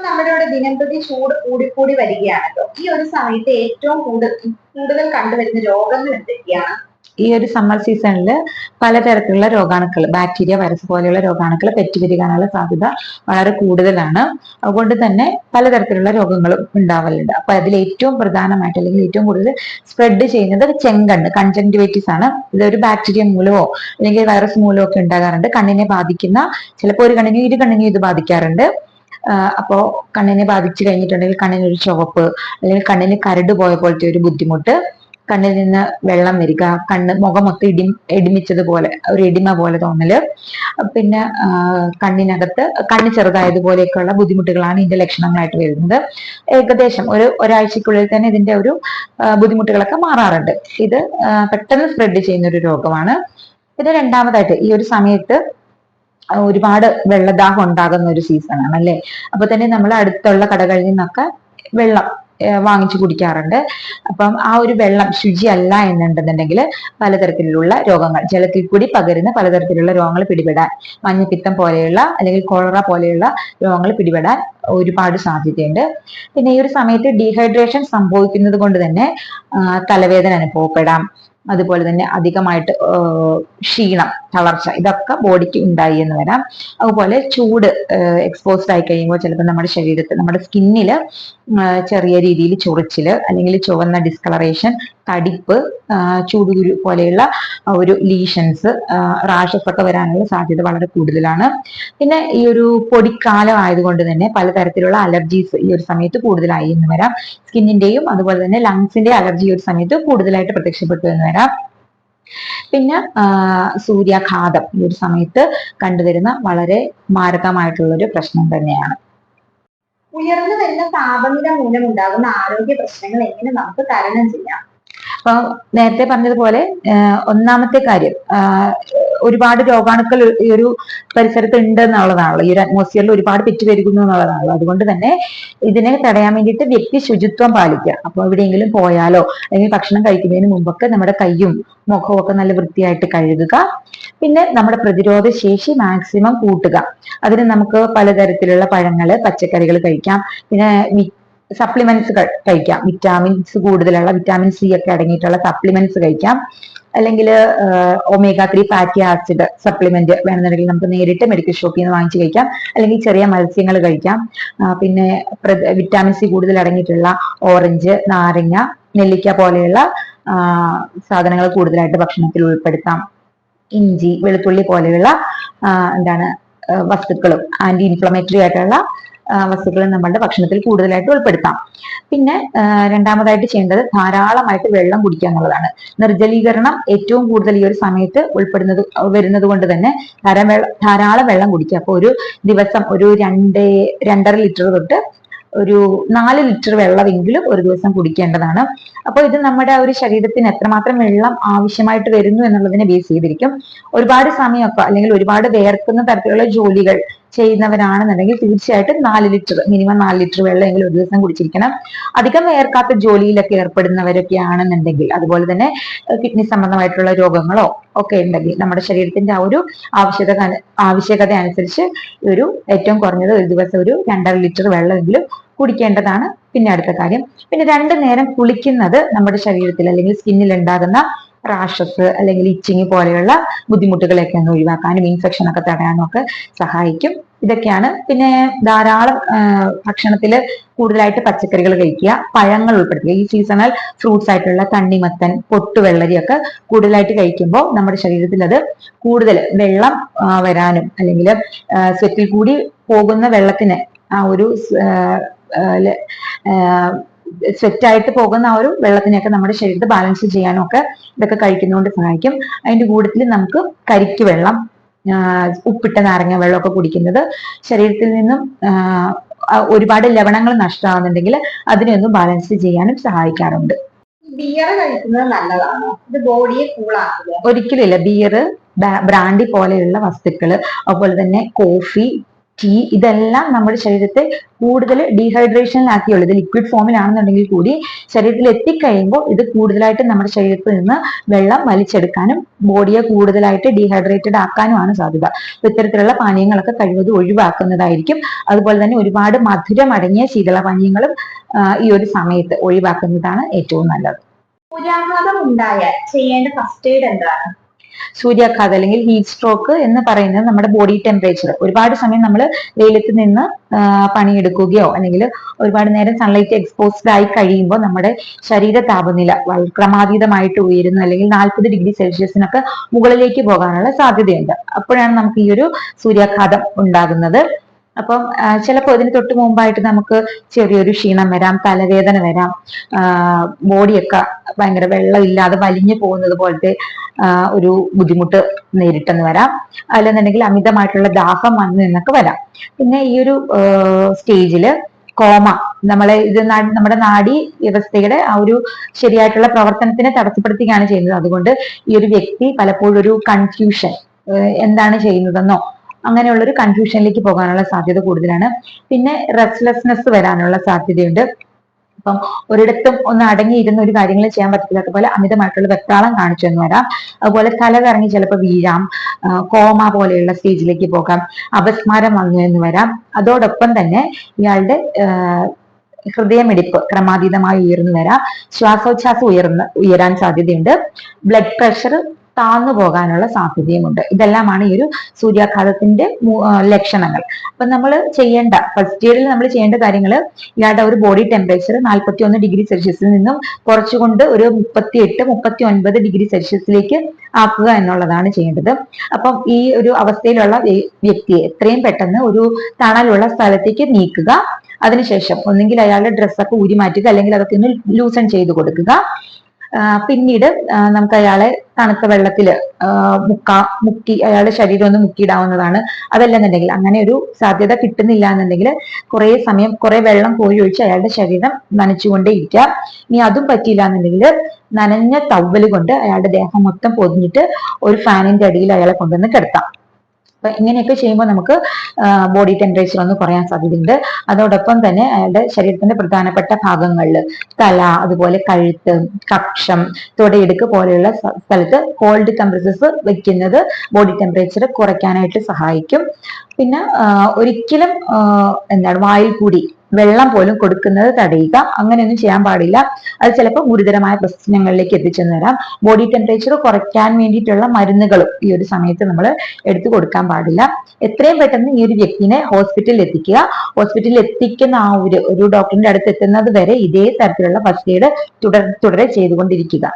നമ്മുടെ ഇവിടെ ദിനംപ്രതി ചൂട് കൂടിക്കൂടി വരികയാണല്ലോ. ഈ ഒരു സമയത്ത് ഏറ്റവും കൂടുതൽ കണ്ടുവരുന്ന രോഗങ്ങൾ എന്തൊക്കെയാണ്? ഈ ഒരു സമ്മർ സീസണിൽ പലതരത്തിലുള്ള രോഗാണുക്കൾ, ബാക്ടീരിയ, വൈറസ് പോലെയുള്ള രോഗാണുക്കൾ പെറ്റുപെരുകാനുള്ള സാധ്യത വളരെ കൂടുതലാണ്. അതുകൊണ്ട് തന്നെ പലതരത്തിലുള്ള രോഗങ്ങളും ഉണ്ടാവലുണ്ട്. അപ്പൊ അതിൽ ഏറ്റവും പ്രധാനമായിട്ട് അല്ലെങ്കിൽ ഏറ്റവും കൂടുതൽ സ്പ്രെഡ് ചെയ്യുന്നത് ചെങ്കണ്ണ്, കൺജങ്ക്ടിവൈറ്റിസ് ആണ്. ഇതൊരു ബാക്ടീരിയ മൂലമോ അല്ലെങ്കിൽ വൈറസ് മൂലമോ ഒക്കെ ഉണ്ടാകാറുണ്ട്. കണ്ണിനെ ബാധിക്കുന്ന, ചിലപ്പോൾ ഒരു കണ്ണിനും ഇരു കണ്ണിനും ഇത് ബാധിക്കാറുണ്ട്. അപ്പോ കണ്ണിനെ ബാധിച്ചു കഴിഞ്ഞിട്ടുണ്ടെങ്കിൽ കണ്ണിനൊരു ചുവപ്പ്, അല്ലെങ്കിൽ കണ്ണിന് കരട് പോയ പോലത്തെ ഒരു ബുദ്ധിമുട്ട്, കണ്ണിൽ നിന്ന് വെള്ളം വരിക, മുഖം മൊത്തം ഇടിമിച്ചതുപോലെ ഒരു എഡിമ പോലെ തോന്നല്, പിന്നെ കണ്ണിനകത്ത് കണ്ണ് ചെറുതായതുപോലെയൊക്കെയുള്ള ബുദ്ധിമുട്ടുകളാണ് ഇതിന്റെ ലക്ഷണങ്ങളായിട്ട് വരുന്നത്. ഏകദേശം ഒരാഴ്ചക്കുള്ളിൽ തന്നെ ഇതിന്റെ ഒരു ബുദ്ധിമുട്ടുകളൊക്കെ മാറാറുണ്ട്. ഇത് പെട്ടെന്ന് സ്പ്രെഡ് ചെയ്യുന്ന ഒരു രോഗമാണ്. പിന്നെ രണ്ടാമതായിട്ട് ഈ ഒരു സമയത്ത് ഒരുപാട് വെള്ളദാഹം ഉണ്ടാകുന്ന ഒരു സീസണാണ് അല്ലെ. അപ്പൊ തന്നെ നമ്മൾ അടുത്തുള്ള കടകളിൽ നിന്നൊക്കെ വെള്ളം വാങ്ങിച്ചു കുടിക്കാറുണ്ട്. അപ്പം ആ ഒരു വെള്ളം ശുചിയല്ല എന്നുണ്ടെന്നുണ്ടെങ്കിൽ പലതരത്തിലുള്ള രോഗങ്ങൾ, ജലത്തിൽ കൂടി പകരുന്ന പലതരത്തിലുള്ള രോഗങ്ങൾ പിടിപെടാൻ, മഞ്ഞപ്പിത്തം പോലെയുള്ള അല്ലെങ്കിൽ കോളറ പോലെയുള്ള രോഗങ്ങൾ പിടിപെടാൻ ഒരുപാട് സാധ്യതയുണ്ട്. പിന്നെ ഈ ഒരു സമയത്ത് ഡീഹൈഡ്രേഷൻ സംഭവിക്കുന്നത് കൊണ്ട് തന്നെ തലവേദന അനുഭവപ്പെടാം. അതുപോലെ തന്നെ അധികമായിട്ട് ക്ഷീണം, തളർച്ച, ഇതൊക്കെ ബോഡിക്ക് ഉണ്ടായി എന്ന് വരാം. അതുപോലെ ചൂട് എക്സ്പോസ്ഡ് ആയി കഴിയുമ്പോൾ ചിലപ്പോൾ നമ്മുടെ ശരീരത്തിൽ, നമ്മുടെ സ്കിന്നില് ചെറിയ രീതിയിൽ ചൊറിച്ചില്, അല്ലെങ്കിൽ ചുവന്ന ഡിസ്കളറേഷൻ, തടിപ്പ്, ചൂടുകുരു പോലെയുള്ള ഒരു ലീഷൻസ്, റാഷസ് ഒക്കെ വരാനുള്ള സാധ്യത വളരെ കൂടുതലാണ്. പിന്നെ ഈ ഒരു പൊടിക്കാലം ആയതുകൊണ്ട് തന്നെ പലതരത്തിലുള്ള അലർജീസ് ഈ ഒരു സമയത്ത് കൂടുതലായി എന്ന് വരാം. സ്കിന്നിന്റെയും അതുപോലെ തന്നെ ലങ്സിന്റെ അലർജി ഈ ഒരു സമയത്ത് കൂടുതലായിട്ട് പ്രത്യക്ഷപ്പെട്ടു എന്ന് വരാം. പിന്നെ സൂര്യാഘാതം ഈ ഒരു സമയത്ത് കണ്ടുവരുന്ന വളരെ മാരകമായിട്ടുള്ള ഒരു പ്രശ്നം തന്നെയാണ്. ഉയർന്നു വരുന്ന താപനില മൂലമുണ്ടാകുന്ന ആരോഗ്യ പ്രശ്നങ്ങൾ എങ്ങനെ നമുക്ക് തരണം ചെയ്യാം? അപ്പൊ നേരത്തെ പറഞ്ഞതുപോലെ ഒന്നാമത്തെ കാര്യം, ഒരുപാട് രോഗാണുക്കൾ ഈ ഒരു പരിസരത്ത് ഉണ്ട് എന്നുള്ളതാണല്ലോ, ഈ ഒരു അറ്റ്മോസ്ഫിയറിൽ ഒരുപാട് പെറ്റുപെരുകുന്നു എന്നുള്ളതാണല്ലോ. അതുകൊണ്ട് തന്നെ ഇതിനെ തടയാൻ വേണ്ടിയിട്ട് വ്യക്തി ശുചിത്വം പാലിക്കുക. അപ്പൊ എവിടെയെങ്കിലും പോയാലോ അല്ലെങ്കിൽ ഭക്ഷണം കഴിക്കുന്നതിന് മുമ്പൊക്കെ നമ്മുടെ കൈയും മുഖവും ഒക്കെ നല്ല വൃത്തിയായിട്ട് കഴുകുക. പിന്നെ നമ്മുടെ പ്രതിരോധ ശേഷി മാക്സിമം കൂട്ടുക. അതിന് നമുക്ക് പലതരത്തിലുള്ള പഴങ്ങള്, പച്ചക്കറികൾ കഴിക്കാം. പിന്നെ സപ്ലിമെന്റ്സ് കഴിക്കാം. വിറ്റാമിൻസ് കൂടുതലുള്ള, വിറ്റാമിൻ സി ഒക്കെ അടങ്ങിയിട്ടുള്ള സപ്ലിമെന്റ്സ് കഴിക്കാം. അല്ലെങ്കിൽ ഒമേഗ 3 ഫാറ്റി ആസിഡ് സപ്ലിമെന്റ് വേണമെന്നുണ്ടെങ്കിൽ നമുക്ക് നേരിട്ട് മെഡിക്കൽ ഷോപ്പിൽ നിന്ന് വാങ്ങിച്ച് കഴിക്കാം. അല്ലെങ്കിൽ ചെറിയ മത്സ്യങ്ങൾ കഴിക്കാം. പിന്നെ വിറ്റാമിൻ സി കൂടുതൽ അടങ്ങിയിട്ടുള്ള ഓറഞ്ച്, നാരങ്ങ, നെല്ലിക്ക പോലെയുള്ള സാധനങ്ങൾ കൂടുതലായിട്ട് ഭക്ഷണത്തിൽ ഉൾപ്പെടുത്താം. ഇഞ്ചി, വെളുത്തുള്ളി പോലെയുള്ള വസ്തുക്കളും ആന്റി ഇൻഫ്ലമേറ്ററി ആയിട്ടുള്ള വസ്തുക്കളും നമ്മളുടെ ഭക്ഷണത്തിൽ കൂടുതലായിട്ട് ഉൾപ്പെടുത്താം. പിന്നെ രണ്ടാമതായിട്ട് ചെയ്യേണ്ടത് ധാരാളമായിട്ട് വെള്ളം കുടിക്കുക എന്നുള്ളതാണ്. നിർജ്ജലീകരണം ഏറ്റവും കൂടുതൽ ഈ ഒരു സമയത്ത് വരുന്നത് കൊണ്ട് തന്നെ ധാരാളം വെള്ളം കുടിക്കുക. അപ്പൊ ഒരു ദിവസം ഒരു 2-2.5 ലിറ്റർ തൊട്ട് ഒരു 4 ലിറ്റർ വെള്ളമെങ്കിലും ഒരു ദിവസം കുടിക്കേണ്ടതാണ്. അപ്പോൾ ഇത് നമ്മുടെ ഒരു ശരീരത്തിന് എത്രമാത്രം വെള്ളം ആവശ്യമായിട്ട് വരുന്നു എന്നുള്ളതിനെ ബേസ് ചെയ്തിരിക്കും. ഒരുപാട് സമയമൊക്കെ അല്ലെങ്കിൽ ഒരുപാട് വേർക്കുന്ന തരത്തിലുള്ള ജോലികൾ ചെയ്യുന്നവരാണെന്നുണ്ടെങ്കിൽ തീർച്ചയായിട്ടും മിനിമം 4 ലിറ്റർ വെള്ളമെങ്കിലും ഒരു ദിവസം കുടിച്ചിരിക്കണം. അധികം വേർക്കാത്ത ജോലിയിലൊക്കെ ഏർപ്പെടുന്നവരൊക്കെ ആണെന്നുണ്ടെങ്കിൽ, അതുപോലെ തന്നെ കിഡ്നി സംബന്ധമായിട്ടുള്ള രോഗങ്ങളോ ഒക്കെ ഉണ്ടെങ്കിൽ, നമ്മുടെ ശരീരത്തിന്റെ ആ ഒരു ആവശ്യകത അനുസരിച്ച് ഏറ്റവും കുറഞ്ഞത് ഒരു ദിവസം ഒരു 2.5 ലിറ്റർ വെള്ളമെങ്കിലും കുടിക്കേണ്ടതാണ്. പിന്നെ അടുത്ത കാര്യം, പിന്നെ 2 നേരം കുളിക്കുന്നത് നമ്മുടെ ശരീരത്തിൽ അല്ലെങ്കിൽ സ്കിന്നിൽ ഉണ്ടാകുന്ന റാഷസ് അല്ലെങ്കിൽ ഇച്ചിങ് പോലെയുള്ള ബുദ്ധിമുട്ടുകളൊക്കെ ഒന്ന് ഒഴിവാക്കാനും ഇൻഫെക്ഷൻ ഒക്കെ തടയാനും ഒക്കെ സഹായിക്കും. ഇതൊക്കെയാണ്. പിന്നെ ധാരാളം ഭക്ഷണത്തിൽ കൂടുതലായിട്ട് പച്ചക്കറികൾ കഴിക്കുക, പഴങ്ങൾ ഉൾപ്പെടുത്തുക. ഈ സീസണൽ ഫ്രൂട്ട്സ് ആയിട്ടുള്ള തണ്ണിമത്തൻ, പൊട്ടുവെള്ളരിയൊക്കെ കൂടുതലായിട്ട് കഴിക്കുമ്പോൾ നമ്മുടെ ശരീരത്തിൽ അത് കൂടുതൽ വെള്ളം വരാനും അല്ലെങ്കിൽ സ്വെറ്റിൽ കൂടി പോകുന്ന വെള്ളത്തിന് ആ ഒരു സ്വെറ്റായിട്ട് പോകുന്ന ആ ഒരു വെള്ളത്തിനെയൊക്കെ നമ്മുടെ ശരീരത്തിൽ ബാലൻസ് ചെയ്യാനും ഒക്കെ ഇതൊക്കെ കഴിക്കുന്നതുകൊണ്ട് സഹായിക്കും. അതിന്റെ കൂട്ടത്തിൽ നമുക്ക് കരിക്ക് വെള്ളം, ഉപ്പിട്ട നാരങ്ങ വെള്ളമൊക്കെ കുടിക്കുന്നത് ശരീരത്തിൽ നിന്നും ഒരുപാട് ലവണങ്ങൾ നഷ്ടമാകുന്നുണ്ടെങ്കിൽ അതിനെയൊന്നും ബാലൻസ് ചെയ്യാനും സഹായിക്കാറുണ്ട്. ബിയർ കഴിക്കുന്നത് നല്ലതാണോ? ഇത് ബോഡിയെ കൂളാക്കുക? ഒരിക്കലില്ല. ബിയർ, ബ്രാൻഡി പോലെയുള്ള വസ്തുക്കള്, അതുപോലെ തന്നെ കോഫി, ടീ, ഇതെല്ലാം നമ്മുടെ ശരീരത്തെ കൂടുതൽ ഡീഹൈഡ്രേഷനിലാക്കിയുള്ളൂ. ഇത് ലിക്വിഡ് ഫോമിലാണെന്നുണ്ടെങ്കിൽ കൂടി ശരീരത്തിൽ എത്തിക്കഴിയുമ്പോൾ ഇത് കൂടുതലായിട്ട് നമ്മുടെ ശരീരത്തിൽ നിന്ന് വെള്ളം വലിച്ചെടുക്കാനും ബോഡിയെ കൂടുതലായിട്ട് ഡീഹൈഡ്രേറ്റഡ് ആക്കാനുമാണ് സാധ്യത. അപ്പൊ ഇത്തരത്തിലുള്ള പാനീയങ്ങളൊക്കെ കഴിവതും ഒഴിവാക്കുന്നതായിരിക്കും. അതുപോലെ തന്നെ ഒരുപാട് മധുരം അടങ്ങിയ ശീതള പാനീയങ്ങളും ഈ ഒരു സമയത്ത് ഒഴിവാക്കുന്നതാണ് ഏറ്റവും നല്ലത്. സൂര്യാഘാതം ഉണ്ടായാൽ ചെയ്യേണ്ട ഫസ്റ്റ് എയ്ഡ് എന്താണ്? സൂര്യാഘാതം അല്ലെങ്കിൽ ഹീറ്റ് സ്ട്രോക്ക് എന്ന് പറയുന്നത് നമ്മുടെ ബോഡി ടെമ്പറേച്ചർ, ഒരുപാട് സമയം നമ്മൾ വെയിലത്ത് നിന്ന് പണിയെടുക്കുകയോ അല്ലെങ്കിൽ ഒരുപാട് നേരം സൺലൈറ്റ് എക്സ്പോസ്ഡ് ആയി കഴിയുമ്പോൾ നമ്മുടെ ശരീര താപനില ക്രമാതീതമായിട്ട് ഉയരുന്നു, അല്ലെങ്കിൽ 40 ഡിഗ്രി സെൽഷ്യസിനൊക്കെ മുകളിലേക്ക് പോകാനുള്ള സാധ്യതയുണ്ട്. അപ്പോഴാണ് നമുക്ക് ഈ ഒരു സൂര്യാഘാതം ഉണ്ടാകുന്നത്. അപ്പം ചിലപ്പോൾ ഇതിന് തൊട്ട് മുമ്പായിട്ട് നമുക്ക് ചെറിയൊരു ക്ഷീണം വരാം, തലവേദന വരാം, ബോഡിയൊക്കെ ഭയങ്കര വെള്ളമില്ലാതെ വലിഞ്ഞു പോകുന്നത് പോലത്തെ ഒരു ബുദ്ധിമുട്ട് നേരിട്ടെന്ന് വരാം. അല്ലെന്നുണ്ടെങ്കിൽ അമിതമായിട്ടുള്ള ദാഹം വന്നു എന്നൊക്കെ വരാം. പിന്നെ ഈ ഒരു സ്റ്റേജില് കോമ, ഇത് നമ്മുടെ നാഡി വ്യവസ്ഥയുടെ ആ ഒരു ശരിയായിട്ടുള്ള പ്രവർത്തനത്തിനെ തടസ്സപ്പെടുത്തുകയാണ് ചെയ്യുന്നത്. അതുകൊണ്ട് ഈ ഒരു വ്യക്തി പലപ്പോഴും ഒരു കൺഫ്യൂഷൻ, എന്താണ് ചെയ്യുന്നതെന്നോ അങ്ങനെയുള്ള ഒരു കൺഫ്യൂഷനിലേക്ക് പോകാനുള്ള സാധ്യത കൂടുതലാണ്. പിന്നെ റെസ്റ്റ്ലെസ്നെസ് വരാനുള്ള സാധ്യതയുണ്ട്. അപ്പം ഒരിടത്തും ഒന്ന് അടങ്ങിയിരുന്ന ഒരു കാര്യങ്ങൾ ചെയ്യാൻ പറ്റത്തില്ലാത്ത പോലെ അമിതമായിട്ടുള്ള വെപ്രാളം കാണിച്ചു എന്ന് വരാം. അതുപോലെ തലകറങ്ങി ചിലപ്പോൾ വീഴാം, കോമ പോലെയുള്ള സ്റ്റേജിലേക്ക് പോകാം, അപസ്മാരം വന്നു എന്ന് വരാം. അതോടൊപ്പം തന്നെ ഇയാളുടെ ഹൃദയമിടിപ്പ് ക്രമാതീതമായി ഉയർന്നു വരാം, ശ്വാസോച്ഛ്വാസം ഉയരാൻ സാധ്യതയുണ്ട്, ബ്ലഡ് പ്രഷർ താന്നു പോകാനുള്ള സാധ്യതയുമുണ്ട്. ഇതെല്ലാമാണ് ഈ ഒരു സൂര്യാഘാതത്തിന്റെ ലക്ഷണങ്ങൾ. അപ്പൊ നമ്മൾ ഫസ്റ്റ് എയ്ഡിൽ നമ്മൾ ചെയ്യേണ്ട കാര്യങ്ങൾ, ഇയാളുടെ ഒരു ബോഡി ടെമ്പറേച്ചർ 41 ഡിഗ്രി സെൽഷ്യസിൽ നിന്നും കുറച്ചുകൊണ്ട് ഒരു 38-39 ഡിഗ്രി സെൽഷ്യസിലേക്ക് ആക്കുക എന്നുള്ളതാണ് ചെയ്യേണ്ടത്. അപ്പം ഈ ഒരു അവസ്ഥയിലുള്ള വ്യക്തിയെ എത്രയും പെട്ടെന്ന് ഒരു തണലുള്ള സ്ഥലത്തേക്ക് നീക്കുക. അതിനുശേഷം ഒന്നെങ്കിൽ അയാളുടെ ഡ്രസ്സൊക്കെ ഊരി മാറ്റുക, അല്ലെങ്കിൽ അതൊക്കെ ഒന്ന് ലൂസൺ ചെയ്ത് കൊടുക്കുക. പിന്നീട് നമുക്ക് അയാളെ തണുത്ത വെള്ളത്തിൽ മുക്കി അയാളുടെ ശരീരം ഒന്ന് മുക്കിയിടാവുന്നതാണ്. അതല്ലെന്നുണ്ടെങ്കിൽ അങ്ങനെ ഒരു സാധ്യത കിട്ടുന്നില്ല എന്നുണ്ടെങ്കിൽ കുറെ വെള്ളം കോരി ഒഴിച്ച് അയാളുടെ ശരീരം നനച്ചുകൊണ്ടേ ഇരിക്കുക. ഇനി അതും പറ്റിയില്ല എന്നുണ്ടെങ്കിൽ നനഞ്ഞ ടവ്വല് കൊണ്ട് അയാളുടെ ദേഹം മൊത്തം പൊതിഞ്ഞിട്ട് ഒരു ഫാനിന്റെ അടിയിൽ അയാളെ കൊണ്ടുവന്ന് കിടത്താം. അപ്പൊ ഇങ്ങനെയൊക്കെ ചെയ്യുമ്പോൾ നമുക്ക് ബോഡി ടെമ്പറേച്ചർ ഒന്ന് കുറയാൻ സാധ്യതയുണ്ട്. അതോടൊപ്പം തന്നെ അയാളുടെ ശരീരത്തിന്റെ പ്രധാനപ്പെട്ട ഭാഗങ്ങളിൽ തല, അതുപോലെ കഴുത്ത്, കക്ഷം, തുടയിടുക്ക് പോലെയുള്ള സ്ഥലത്ത് കോൾഡ് കംപ്രസസ് വെക്കുന്നത് ബോഡി ടെമ്പറേച്ചർ കുറയ്ക്കാനായിട്ട് സഹായിക്കും. പിന്നെ ഒരിക്കലും വായിൽ കൂടി വെള്ളം പോലും കൊടുക്കുന്നത് തടയുക. അങ്ങനെയൊന്നും ചെയ്യാൻ പാടില്ല. അത് ചിലപ്പോൾ ഗുരുതരമായ പ്രശ്നങ്ങളിലേക്ക് എത്തിച്ചെന്ന് വരാം. ബോഡി ടെമ്പറേച്ചർ കുറയ്ക്കാൻ വേണ്ടിയിട്ടുള്ള മരുന്നുകളും ഈ ഒരു സമയത്ത് നമ്മൾ എടുത്തു കൊടുക്കാൻ പാടില്ല. എത്രയും പെട്ടെന്ന് ഈ ഒരു വ്യക്തിനെ ഹോസ്പിറ്റലിൽ എത്തിക്കുക. ഹോസ്പിറ്റലിൽ എത്തിക്കുന്ന ആ ഒരു ഡോക്ടറിന്റെ അടുത്ത് എത്തുന്നത് വരെ ഇതേ തരത്തിലുള്ള ഫസ്റ്റ് എയ്ഡ് തുടരെ ചെയ്തുകൊണ്ടിരിക്കുക.